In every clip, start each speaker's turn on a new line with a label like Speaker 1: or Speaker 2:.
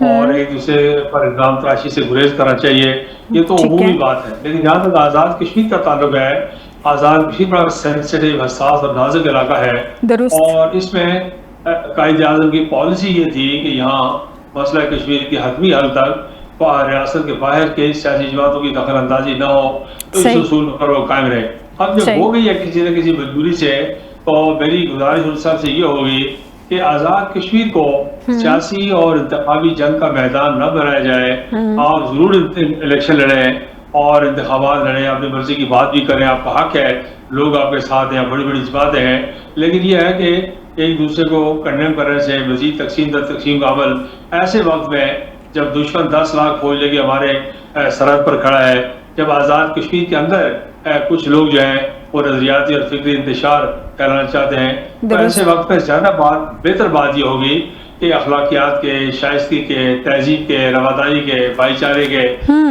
Speaker 1: اور ایک دوسرے پر الزام تراشی سے گریز کرنا چاہیے، یہ تو عمومی بات ہے. لیکن جہاں تک آزاد کشمیر کا تعلق ہے، آزاد کشمیر بڑا سینسٹیو، حساس اور نازک علاقہ ہے، اور اس میں قائد اعظم کی پالیسی یہ تھی کہ یہاں مسئلہ کشمیر کی حتمی حل تک ریاست کے باہر کے سیاسی جماعتوں کی دخل اندازی نہ ہو، تو اس اصول پر وہ قائم رہے. اب جب ہو گئی ہے کسی نہ کسی مجبوری سے، تو میری گزارش ان صاحب سے یہ ہوگی کہ آزاد کشمیر کو سیاسی اور انتخابی جنگ کا میدان نہ بنایا جائے. آپ ضرور الیکشن لڑیں اور انتخابات لڑیں، اپنی مرضی کی بات بھی کریں، آپ کا حق ہے، لوگ آپ کے ساتھ ہیں، بڑی بڑی جماعتیں ہیں. لیکن یہ ہے کہ ایک دوسرے کو کنڈیم کرنے سے مزید تقسیم در تقسیم کا عمل ایسے وقت میں جب دشمن 10 لاکھ فوج لے کے ہمارے سرحد پر کھڑا ہے، جب آزاد کشمیر کے اندر کچھ لوگ جو ہیں وہ نظریاتی اور فکری انتشار کرانا چاہتے ہیں، تو ایسے وقت میں زیادہ بہتر بات یہ ہوگی کہ اخلاقیات کے، شائستگی کے، تہذیب کے، رواداری کے، بھائی چارے کے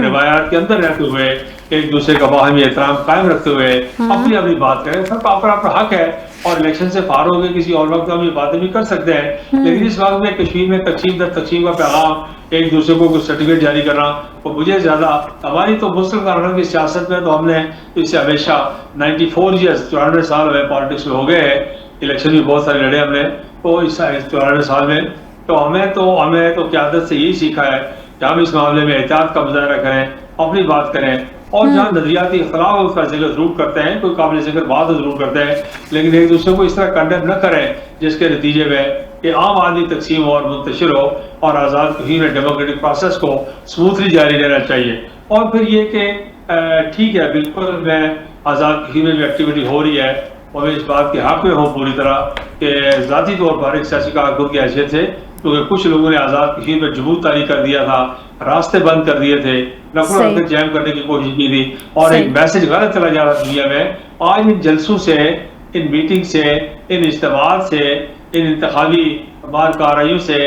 Speaker 1: روایات کے اندر رہتے ہوئے ایک دوسرے کا باہمی احترام قائم رکھتے ہوئے اپنی بات کریں. سب کا اپنا حق ہے، اور الیکشن سے فارغ ہو کے کسی اور وقت ہم یہ باتیں بھی کر سکتے ہیں. لیکن اس وقت میں کشمیر میں تقسیم در تقسیم کا پیغام، ایک دوسرے کو کچھ سرٹیفکیٹ جاری کرنا، وہ مجھے زیادہ، ہماری تو مسلم قانون کی سیاست میں تو ہم نے اس سے ہمیشہ 94 ایئرس 94 سال ہمیں پالیٹکس میں ہو گئے ہیں، الیکشن بھی بہت سارے لڑے ہم نے، تو اس 94 سال میں تو ہمیں تو قیادت سے یہی سیکھا ہے کہ ہم اس معاملے میں احتیاط کا مظاہرہ کریں، اپنی بات کریں، اور جہاں نظریاتی اختلاف اس کا ذکر ضرور کرتے ہیں، کوئی قابل ذکر بات ضرور کرتے ہیں، لیکن ایک دوسرے کو اس طرح کنڈیم نہ کریں جس کے نتیجے میں کہ عام آدمی تقسیم اور منتشر ہو، اور آزاد کشمیر میں ڈیموکریٹک پروسیس کو اسموتھلی جاری رہنا چاہیے. اور پھر یہ کہ ٹھیک ہے، بالکل میں آزاد کشمیر میں جو ایکٹیویٹی ہو رہی ہے، اور میں اس بات کے حق میں ہوں پوری طرح کہ ذاتی طور پر ایک سیاسی کارکن کی حیثیت سے، کیونکہ کچھ لوگوں نے آزاد کشمیر میں جمود طاری کر دیا تھا، راستے بند کر دیے تھے، نقل و حرکت جیم کرنے کی کوشش کی تھی، اور ایک میسج غلط چلا جا رہا دنیا میں. آج ان جلسوں سے، ان میٹنگ سے، ان اجتماعات سے، ان انتخابی کارروائیوں سے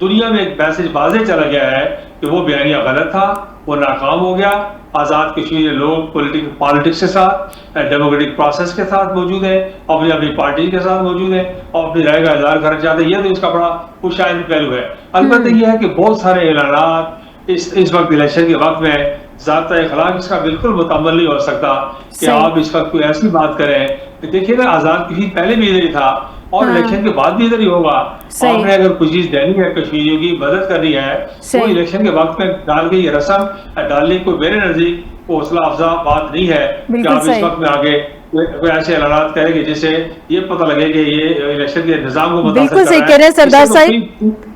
Speaker 1: دنیا میں ایک میسج واضح چلا گیا ہے کہ وہ بیانیہ غلط تھا، وہ ناکام ہو گیا. آزاد کشمیر لوگ پالیٹکس کے ساتھ، ڈیموکریٹک پروسیس کے ساتھ موجود ہیں، اپنی پارٹی کے ساتھ موجود ہیں، اور اپنی رائے کا اظہار کرنا چاہتے ہیں. یہ تو اس کا بڑا خوشائند پہلو ہے. البتہ یہ ہے کہ بہت سارے اعلانات اس وقت الیکشن کے وقت میں ضابطۂ اخلاق اس کا بالکل مکمل نہیں ہو سکتا کہ آپ اس وقت کوئی ایسی بات کریں. دیکھیے نا، آزاد کشمیر پہلے بھی ادھر ہی تھا، اور الیکشن کے بعد بھی ادھر ہی ہوگا. آپ نے اگر کوئی چیز دینی ہے، کشمیریوں کی مدد کرنی ہے، تو الیکشن کے وقت میں ڈال کے یہ رسم ڈالنے کی کوئی میرے نزدیک کو حوصلہ افزا بات نہیں ہے کہ آپ اس وقت میں آگے کوئی ایسے اعلانات کریں کہ جس سے یہ پتہ لگے کہ یہ الیکشن کے نظام کو متاثر کر رہا ہے.
Speaker 2: بالکل صحیح کہہ رہے ہیں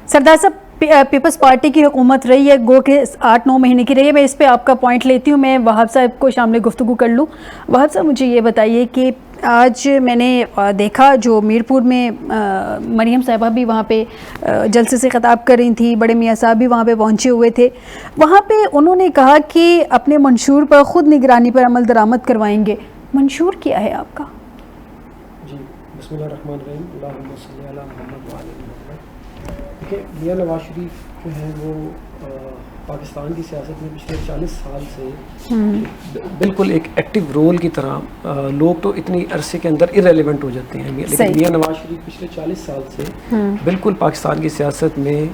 Speaker 2: سردار صاحب. پیپلز پارٹی کی حکومت رہی ہے، گو کہ 8-9 مہینے کی رہی ہے. میں اس پہ آپ کا پوائنٹ لیتی ہوں. میں وہاب صاحب کو شامل گفتگو کر لوں. وہاب صاحب، مجھے یہ بتائیے کہ آج میں نے دیکھا جو میرپور میں مریم صاحبہ بھی وہاں پہ جلسے سے خطاب کر رہی تھیں، بڑے میاں صاحب بھی وہاں پہ پہنچے ہوئے تھے. وہاں پہ انہوں نے کہا کہ اپنے منشور پر خود نگرانی پر عمل درآمد کروائیں گے. منشور کیا ہے آپ کا؟
Speaker 3: جی، بسم اللہ الرحمن الرحیم. اللہم صلی علی محمد وعلی محمد. دیکھیں، میاں نواز شریف جو ہیں وہ پاکستان کی سیاست میں پچھلے 40 سال سے بالکل ایک ایکٹیو رول کی طرح، لوگ تو اتنی عرصے کے اندر ارریلیونٹ ہو جاتے ہیں، لیکن میاں نواز شریف پچھلے 40 سال سے بالکل پاکستان کی سیاست میں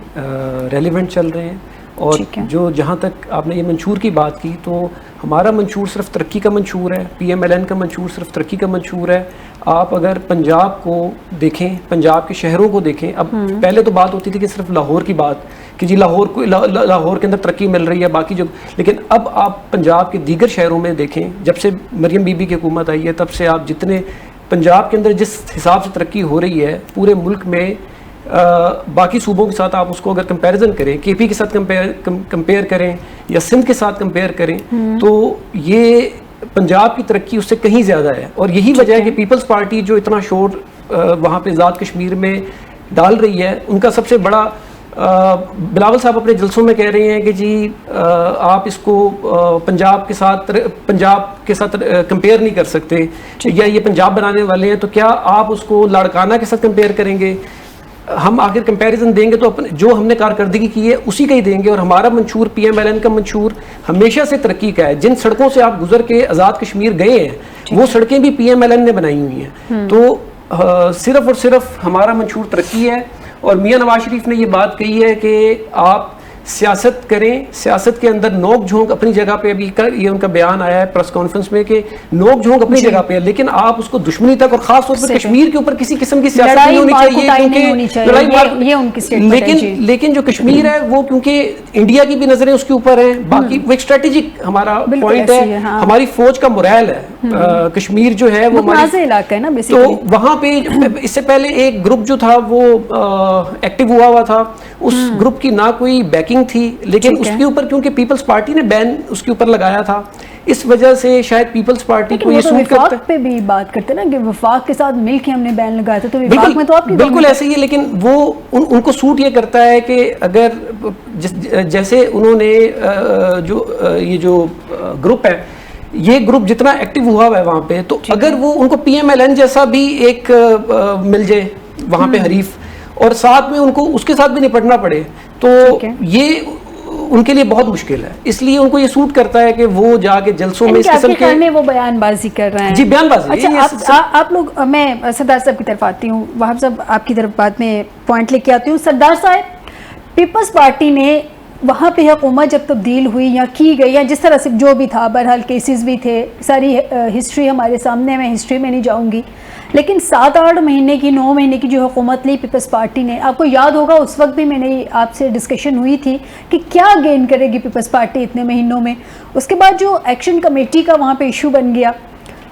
Speaker 3: ریلیونٹ چل رہے ہیں. اور جو جہاں تک آپ نے یہ منشور کی بات کی، تو ہمارا منشور صرف ترقی کا منشور ہے. پی ایم ایل این کا منشور صرف ترقی کا منشور ہے. آپ اگر پنجاب کو دیکھیں، پنجاب کے شہروں کو دیکھیں، اب پہلے تو بات ہوتی تھی کہ صرف لاہور کی بات کہ جی لاہور کے اندر ترقی مل رہی ہے باقی جو، لیکن اب آپ پنجاب کے دیگر شہروں میں دیکھیں، جب سے مریم بی بی کی حکومت آئی ہے تب سے آپ جتنے پنجاب کے اندر جس حساب سے ترقی ہو رہی ہے پورے ملک میں، باقی صوبوں کے ساتھ آپ اس کو اگر کمپیریزن کریں، کے پی کے ساتھ کمپیئر کریں یا سندھ کے ساتھ کمپیئر کریں، تو یہ پنجاب کی ترقی اس سے کہیں زیادہ ہے. اور یہی وجہ ہے کہ پیپلز پارٹی جو اتنا شور وہاں پہ آزاد کشمیر میں ڈال رہی ہے، ان کا سب سے بڑا، بلاول صاحب اپنے جلسوں میں کہہ رہے ہیں کہ جی آپ اس کو پنجاب کے ساتھ کمپیئر نہیں کر سکتے، یا یہ پنجاب بنانے والے ہیں تو کیا آپ اس کو لاڑکانہ کے ساتھ کمپیئر کریں گے؟ ہم آخر کمپیریزن دیں گے تو جو ہم نے کارکردگی کی ہے اسی کا ہی دیں گے. اور ہمارا منشور، پی ایم ایل این کا منشور ہمیشہ سے ترقی کا ہے. جن سڑکوں سے آپ گزر کے آزاد کشمیر گئے ہیں وہ سڑکیں بھی پی ایم ایل این نے بنائی ہوئی ہیں. تو صرف اور صرف ہمارا منشور ترقی ہے. اور میاں نواز شریف نے یہ بات کہی ہے کہ آپ
Speaker 4: سیاست کریں, سیاست کے اندر نوک جھونک اپنی جگہ پہ, ابھی یہ ان کا بیان آیا ہے پریس کانفرنس میں کہ نوک جھونک اپنی جگہ پہ ہے, لیکن آپ اس کو دشمنی تک, اور خاص طور پر کشمیر کے اوپر کسی قسم کی سیاست نہیں ہونی چاہیے, کیونکہ لیکن جو کشمیر ہے وہ کیونکہ انڈیا کی بھی نظریں اس کے اوپر ہیں, باقی وہ ایک اسٹریٹجک ہمارا پوائنٹ ہے, ہماری فوج کا مورائل ہے, کشمیر جو ہے وہ
Speaker 2: علاقہ ہے نا,
Speaker 4: تو وہاں پہ اس سے پہلے ایک گروپ جو تھا وہ ایکٹیو ہوا تھا, اس گروپ کی نہ کوئی بیکنگ تھی, لیکن اس کے اوپر کیونکہ پیپلز پارٹی نے بین اس کے اوپر لگایا تھا, اس وجہ سے شاید پیپلز پارٹی کو یہ سوٹ کرتا ہے.
Speaker 2: وفاق پہ بھی بات کرتے ہیں نا کہ وفاق کے ساتھ مل کے ہم نے بین لگایا تھا, تو وفاق میں تو آپ کی
Speaker 4: بالکل ایسے ہی ہے, لیکن وہ ان کو سوٹ یہ کرتا ہے کہ اگر جیسے انہوں نے یہ جو گروپ ہے, یہ گروپ جتنا ایکٹیو ہوا ہے وہاں پہ, تو اگر وہ ان کو پی ایم ایل این جیسا بھی ایک مل جائے وہاں پہ حریف, اور ساتھ میں ان کو اس کے ساتھ بھی نپٹنا پڑے, تو یہ ان کے لیے بہت مشکل ہے. اس لیے ان کو یہ سوٹ کرتا ہے کہ وہ جا کے جلسوں میں اس قسم کے
Speaker 2: وہ بیان بازی کر رہے ہیں.
Speaker 4: جی بیان بازی.
Speaker 2: اچھا آپ لوگ, میں سردار صاحب کی طرف آتی ہوں, وہاں صاحب آپ کی طرف بات میں پوائنٹ لے کے آتی ہوں. سردار صاحب, پیپلز پارٹی نے وہاں پہ حکومت جب تبدیل ہوئی یا کی گئی, یا جس طرح سے جو بھی تھا, بہرحال کیسز بھی تھے, ساری ہسٹری ہمارے سامنے, میں ہسٹری میں نہیں جاؤں گی, لیکن 7-8 مہینے کی 9 مہینے کی جو حکومت لی پیپلز پارٹی نے, آپ کو یاد ہوگا اس وقت بھی میں نے آپ سے ڈسکشن ہوئی تھی کہ کیا گین کرے گی پیپلز پارٹی اتنے مہینوں میں. اس کے بعد جو ایکشن کمیٹی کا وہاں پہ ایشو بن گیا,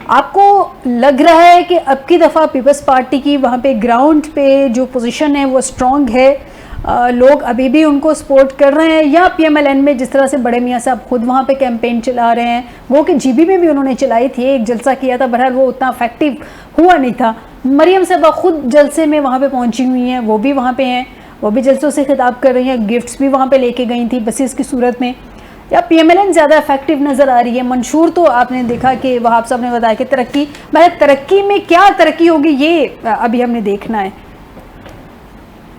Speaker 2: آپ کو لگ رہا ہے کہ اب کی دفعہ پیپلز پارٹی کی وہاں پہ گراؤنڈ پہ جو پوزیشن ہے وہ اسٹرانگ ہے, لوگ ابھی بھی ان کو سپورٹ کر رہے ہیں, یا پی ایم ایل این میں جس طرح سے بڑے میاں صاحب خود وہاں پہ کیمپین چلا رہے ہیں, وہ کہ جی بی میں بھی انہوں نے چلائی تھی, ایک جلسہ کیا تھا, بہرحال وہ اتنا افیکٹو ہوا نہیں تھا. مریم صاحبہ خود جلسے میں وہاں پہ پہنچی ہوئی ہیں, وہ بھی وہاں پہ ہیں, وہ بھی جلسوں سے خطاب کر رہی ہیں, گفٹس بھی وہاں پہ لے کے گئی تھی بسیز کی صورت میں, یا پی ایم ایل این زیادہ افیکٹو نظر آ رہی ہے. منشور تو آپ نے دیکھا کہ وہاب صاحب نے بتایا کہ ترقی میں کیا ترقی ہوگی, یہ ابھی ہم نے دیکھنا ہے.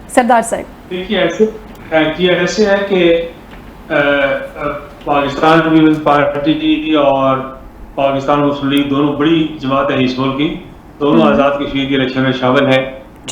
Speaker 2: سردار صاحب
Speaker 1: دیکھیے ایسے ہے کہ پاکستان پیپلز پارٹی اور پاکستان مسلم لیگ دونوں بڑی جماعت ہے اس ملک کی, دونوں آزاد کشمیر کے الیکشن میں شامل ہیں,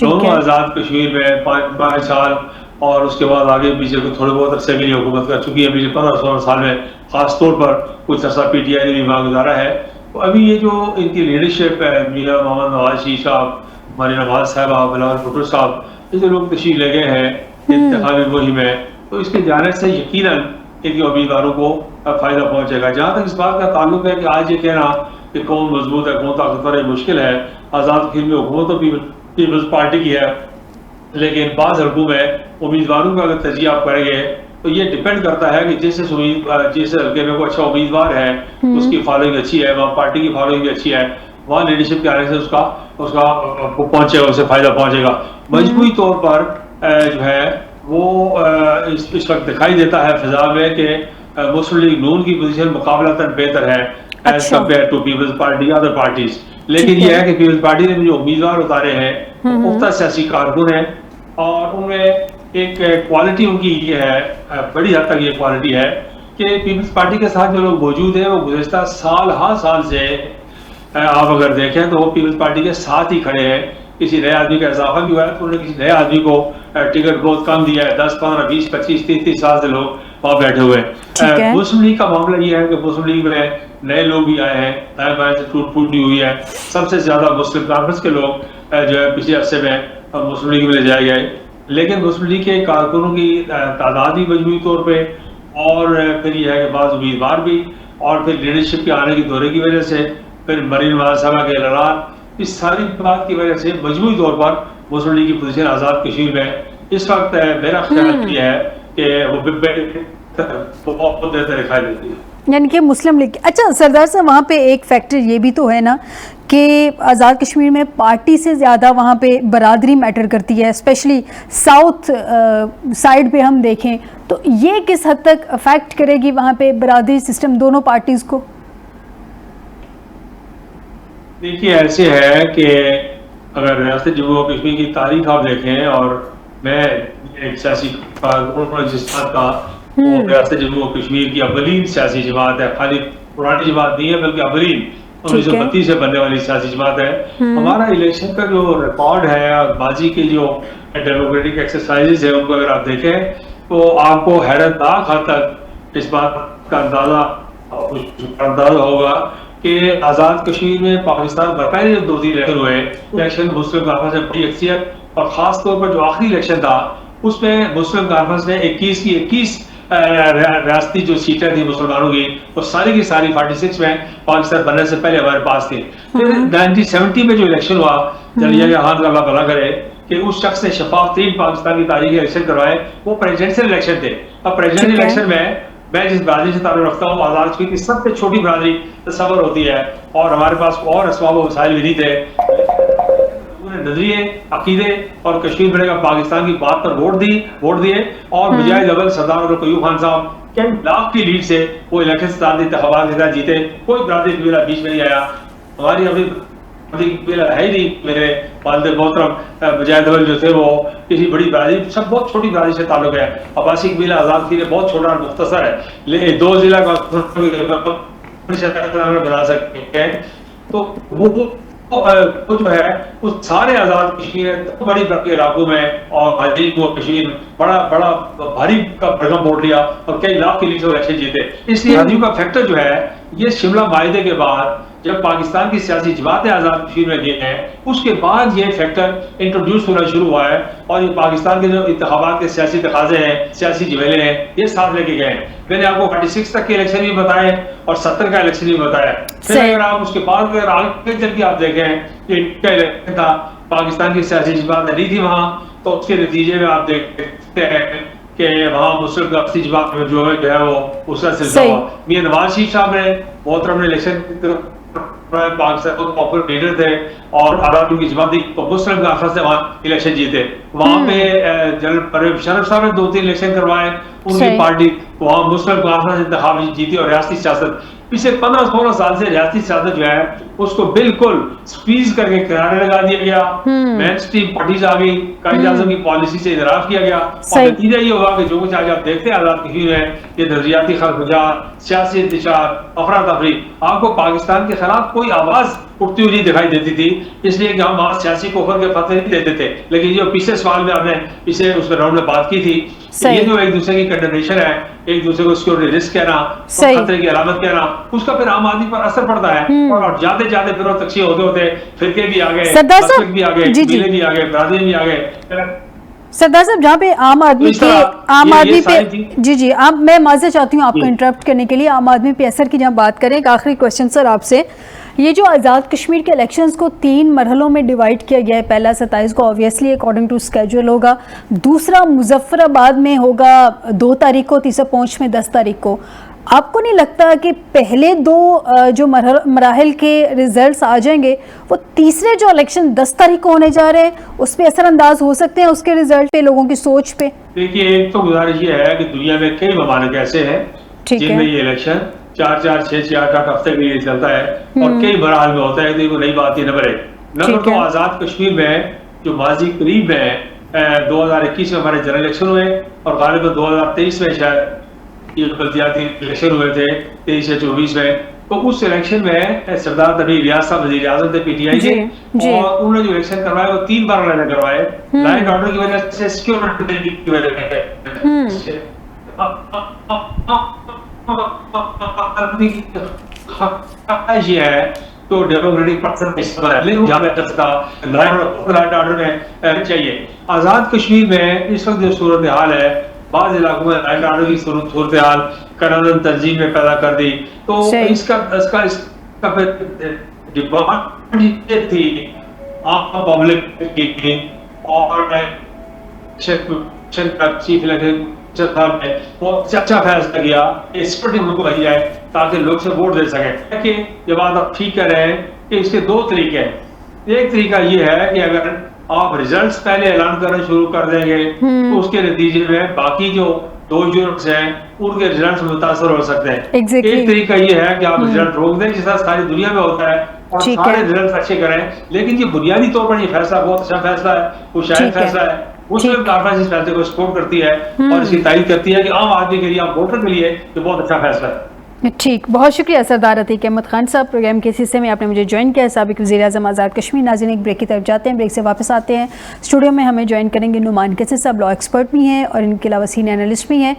Speaker 1: دونوں آزاد کشمیر میں 5 سال اور اس کے بعد آگے پیچھے کو تھوڑے بہت عرصے کے لیے حکومت کر چکی ہے. پچھلے 15-16 سال میں خاص طور پر کچھ عرصہ پی ٹی آئی نے بھی وہاں گزارا ہے. تو ابھی یہ جو ان کی لیڈرشپ ہے, میاں محمد نواز شریف صاحب, ہماری نواز صاحبہ, بلاول بھٹو صاحب, یہ جو لوگ تشریف لے گئے ہیں انتخابی مہم میں, تو اس کے جانے سے یقیناً ان کے امیدواروں کو فائدہ پہنچے گا. جہاں تک اس بات کا تعلق ہے کہ آج یہ کہنا کہ کون مضبوط ہے کون طاقتور ہے مشکل ہے. آزاد کشمیر میں حکومت تو پیپلز پارٹی کی ہے, لیکن بعض حلقوں میں امیدواروں کا اگر تجزیہ آپ کریں گے تو یہ ڈپینڈ کرتا ہے کہ جس حلقے میں کوئی اچھا امیدوار ہے, اس کی فالوئنگ اچھی ہے, وہاں پارٹی کی فالوئنگ بھی اچھی ہے, وہاں لیڈرشپ کے آنے سے اس کا پہنچے گا, اسے فائدہ پہنچے گا. مجموعی طور پر جو ہے وہ اس وقت دکھائی دیتا ہے فضا میں کہ مسلم لیگ نون کی پوزیشن مقابلتاً بہتر ہے as compared to Peoples Party other parties. لیکن یہ ہے کہ پیپلز پارٹی نے جو امیدوار اتارے ہیں وہ پختہ سیاسی کارکن ہیں, اور ان میں ایک کوالٹی ان کی یہ ہے, بڑی حد تک یہ کوالٹی ہے کہ پیپلز پارٹی کے ساتھ جو لوگ موجود ہیں وہ گزشتہ سال سے آپ اگر دیکھیں تو وہ پیپلز پارٹی کے ساتھ ہی کھڑے ہیں. کسی نئے آدمی کا اضافہ بھی ہوا ہے تو انہوں نے کسی نئے آدمی کو ٹکٹ بہت کم دیا ہے, 10, 15, 20, 25, 30 سال سے لوگ وہاں بیٹھے ہوئے ہیں. مسلم لیگ کا معاملہ یہ ہے کہ مسلم لیگ میں نئے لوگ بھی آئے ہیں, دائیں بائیں سے ٹوٹ پھوٹ بھی ہوئی ہے. سب سے زیادہ مسلم کانفرنس کے لوگ جو ہے پچھلے عرصے میں مسلم لیگ میں لے جائے گئے, لیکن مسلم لیگ کے کارکنوں کی تعداد بھی مجموعی طور پہ, اور پھر یہ ہے کہ بعض امیدوار بھی, اور پھر لیڈرشپ کے آنے کے دورے کی وجہ سے, پھر مریم نواز صاحبہ کے اعلانات, اس ساری بات کی وجہ سے مجموعی طور پر مسلم لیگ کی پوزیشن آزاد کشمیر میں اس وقت میرا خیال یہ ہے کہ وہ بہت بہتر دکھائی دیتی ہے.
Speaker 2: یعنی کہ مسلم لیگ. اچھا سردار صاحب, وہاں پہ ایک فیکٹر یہ بھی تو ہے نا کہ آزاد کشمیر میں پارٹی سے زیادہ وہاں پہ برادری میٹر کرتی ہے, اسپیشلی ساؤتھ سائڈ پہ ہم دیکھیں تو یہ کس حد تک افیکٹ کرے گی وہاں پہ برادری سسٹم دونوں پارٹیز کو؟
Speaker 1: دیکھیے ایسے ہے کہ اگر ریاست جموں و کشمیر کی تاریخ آپ دیکھیں, اور میں ایک سیاسی جس بات کا وہ ریاست جموں و کشمیر کی اولین سیاسی جماعت ہے, خالی پرانی جماعت نہیں ہے بلکہ اولین 1932 سے بننے والی سیاسی جماعت ہے. ہمارا الیکشن کا جو ریکارڈ ہے اور بازی کے جو ڈیموکریٹک ایکسرسائزز ہیں ان کو اگر آپ دیکھیں تو آپ کو حیرتناک حد تک اس بات کا اندازہ ہوگا کہ آزاد کشمیر میں پاکستان میں پہلے جو 2 الیکشن ہوئے، الیکشن مسلم کانفرنس نے بڑی اکثریت، اور خاص طور پر جو آخری الیکشن تھا اس میں مسلم کانفرنس نے 21 کی 21 ریاستی جو سیٹیں تھیں مسلمانوں کی، وہ ساری کی ساری 46 میں پاکستان بننے سے پہلے ہمارے پاس تھی. پھر 1970 میں جو الیکشن ہوا، جلیل خان کا اللہ بھلا کرے کہ اس شخص نے شفاف ترین پاکستان کی تاریخ کے الیکشن کروائے، وہ پریزیڈنشل الیکشن تھے. اب پریزیڈنشل الیکشن میں جس برادری سے تعلق رکھتا ہوں، آزاد کشمیر کی سب سے چھوٹی برادری تصور ہوتی ہے، اور ہمارے پاس اور اسباب و وسائل بھی نہیں تھے. نظریے، عقیدے اور کشمیر بنے گا پاکستان کی بات پر ووٹ دیے، اور بجائے ڈبل سردار عمر قیوم خان صاحب کئی لاکھ کی لیڈ سے وہ الیکشن ستان انتخابات کے ساتھ جیتے. کوئی برادری قبیلہ بیچ میں نہیں آیا. ہماری اپنی قبیلہ ہے ہی نہیں. میرے والد محترم بجائے ڈبل جو تھے وہ کسی بڑی برادری، سب بہت چھوٹی برادری سے تعلق ہے. عباسی قبیلہ آزاد کی بہت چھوٹا اور مختصر ہے، لیکن 2 ضلع کا بنا سکتے ہیں. تو وہ جو ہے وہ سارے آزاد کشمیر بڑی برقی علاقوں میں، اور عجیب وہ کشمیر بڑا بھاری کا بھرگم ووٹ لیا اور کئی لاکھ کے لیے جو الیکشن جیتے. اس لیے عجیب کا فیکٹر جو ہے یہ شملہ معاہدے کے بعد جب پاکستان کی سیاسی جماعتیں آزاد کشمیر میں گئے ہیں، اس کے بعد یہ فیکٹر انٹروڈیوس ہونا شروع ہوا ہے، اور یہ پاکستان کے جو انتخابات کے سیاسی تقاضے ہیں، سیاسی جھمیلے ہیں، یہ ساتھ لے کے گئے ہیں. میں نے آپ کو 46 تک کے الیکشن بھی بتائے اور 70 کا الیکشن بھی بتایا. پھر اگر آپ اس کے بعد اگر آگے چل کے آپ دیکھیں کہ کا الیکشن تھا، پاکستان کی سیاسی جماعت نہیں تھی وہاں، تو اس کے نتیجے میں آپ دیکھتے ہیں کہ وہاں مسلم کافی جماعت میں جو ہے وہ اس کا سلسلہ ہوا. میاں نواز شریف صاحب نے محترم نے الیکشن پاکستان کو پاپولر لیڈر تھے، اور آزاد کی جماعت تو مسلم کانفرنس سے وہاں الیکشن جیتے. وہاں پہ جنرل پرویز مشرف صاحب نے 2-3 الیکشن کروائے، ان کی پارٹی وہاں مسلم کانفرنس انتخاب جیتی. اور ریاستی سیاست پچھلے 15-16 سال سے ریاستی سیاست جو ہے اس کو بالکل سپیز کر کے کنارے لگا دیا گیا. مین اسٹریم پارٹیز آ گئی، قائد اعظم کی پالیسی سے انحراف کیا گیا، اور نتیجہ یہ ہوا کہ جو کچھ آج آپ دیکھتے ہیں آزاد کشمیر میں، یہ نظریاتی خلفجار، سیاسی انتشار، افراتفری، آپ کو پاکستان کے خلاف کوئی آواز اٹھتی ہوئی دکھائی دیتی تھی، اس لیے کہ ہم وہاں سیاسی کوفر کے فتوے نہیں دیتے تھے. لیکن جو پچھلے سوال میں ہم نے پچھلے اس راؤنڈ میں بات کی تھی، یہ جو ایک دوسرے کی کنڈمنیشن ہے، ایک دوسرے کو سیکورٹی رسک کہنا، خطرے کی علامت کہنا، اس کا پھر عام آدمی پر اثر پڑتا ہے، اور جاتے جاتے پھر وہ تقسیم ہوتے فرقے بھی آگئے، مسلک بھی آگئے، قبیلے بھی آگئے، برادری بھی آگئے.
Speaker 2: سردار صاحب جہاں پہ عام آدمی پہ جی آپ، میں معذرت چاہتی ہوں آپ کو انٹرپٹ کرنے کے لیے، عام آدمی پہ اثر کی جہاں بات کریں، ایک آخری کوشچن سر آپ سے. یہ جو آزاد کشمیر کے الیکشنز کو 3 مرحلوں میں ڈیوائیڈ کیا گیا ہے، پہلا 27 کو آبویسلی اکارڈنگ ٹو اسکیجول ہوگا، دوسرا مظفر آباد میں ہوگا 2 تاریخ کو، تیسرا پونچھ میں 10 تاریخ کو. آپ کو نہیں لگتا کہ پہلے 2 جو مراحل کے ریزلٹس آ جائیں گے، وہ تیسرے جو الیکشن 10 تاریخ کو ہونے جا رہے ہیں اس پہ اثر انداز ہو سکتے ہیں، اس کے ریزلٹ پہ، لوگوں کی سوچ پہ؟
Speaker 1: دیکھیے، ایک تو گزارش یہ ہے کہ دنیا میں کئی ممالک ایسے ہیں جن میں یہ الیکشن 4-4, 6-6, 8-8 ہفتے کے لیے چلتا ہے، اور کئی مراحل میں ہوتا ہے. کہ وہ نئی بات یہ نمبر 1. نمبر 2، آزاد کشمیر میں جو ماضی قریب میں 2021 میں ہمارے جنرل الیکشن ہوئے، اور غالباً 2023 میں شاید یہ بلدیاتی الیکشن ہوئے تھے 23 یا 24 میں. تو اس الیکشن میں سردار نبی الیاس صاحب وزیر اعظم تھے PTI کے، اور انہوں نے جو الیکشن کروائے وہ 3 بار انہوں نے کروائے، لا اینڈ آرڈر کی وجہ سے، سیکورٹی کی وجہ سے. یہ ہے تو ڈیموکریٹک آرڈر میں چاہیے. آزاد کشمیر میں اس وقت جو صورتحال ہے، بعض علاقوں میں لائن آرڈر کی صورتحال قانون تنظیم میں پیدا کر دی. تو اس کا ڈیمانڈ یہ تھی عام پبلک کی، اور چیف الیکشن صاحب نے وہ اچھا فیصلہ کیا کہ سیکورٹی ملک کو بھیجی جائے تاکہ لوگ سے ووٹ دے سکیں. کہ یہ بات آپ ٹھیک کہہ رہے ہیں کہ اس کے 2 طریقے ہیں. ایک طریقہ یہ ہے کہ اگر آپ ریزلٹس پہلے اعلان کرنا شروع کر دیں گے تو اس کے نتیجے میں باقی جو 2 یونٹس ہیں ان کے ریزلٹس متاثر ہو سکتے ہیں. ایک طریقہ یہ ہے کہ آپ ریزلٹ روک دیں، جس طرح ساری دنیا میں ہوتا ہے، اور سارے ریزلٹس اچھے کریں. لیکن یہ بنیادی طور پر یہ فیصلہ بہت اچھا فیصلہ ہے، وہ شاید فیصلہ ہے. مسلم کانفرنس اس فیصلے کو سپورٹ کرتی ہے اور اس کی تائید کرتی ہے کہ عام آدمی کے لیے، عام ووٹر کے لیے یہ بہت اچھا فیصلہ ہے.
Speaker 2: ٹھیک، بہت شکریہ سردار عتیق احمد خان صاحب، پروگرام کے اس حصے میں آپ نے مجھے جوائن کیا. سابق وزیر اعظم آزاد کشمیر. ناظرین ایک بریک کی طرف جاتے ہیں، بریک سے واپس آتے ہیں. اسٹوڈیو میں ہمیں جوائن کریں گے نعمان قیصر صاحب، لا ایکسپرٹ بھی ہیں اور ان کے علاوہ سینئر انالسٹ بھی ہیں.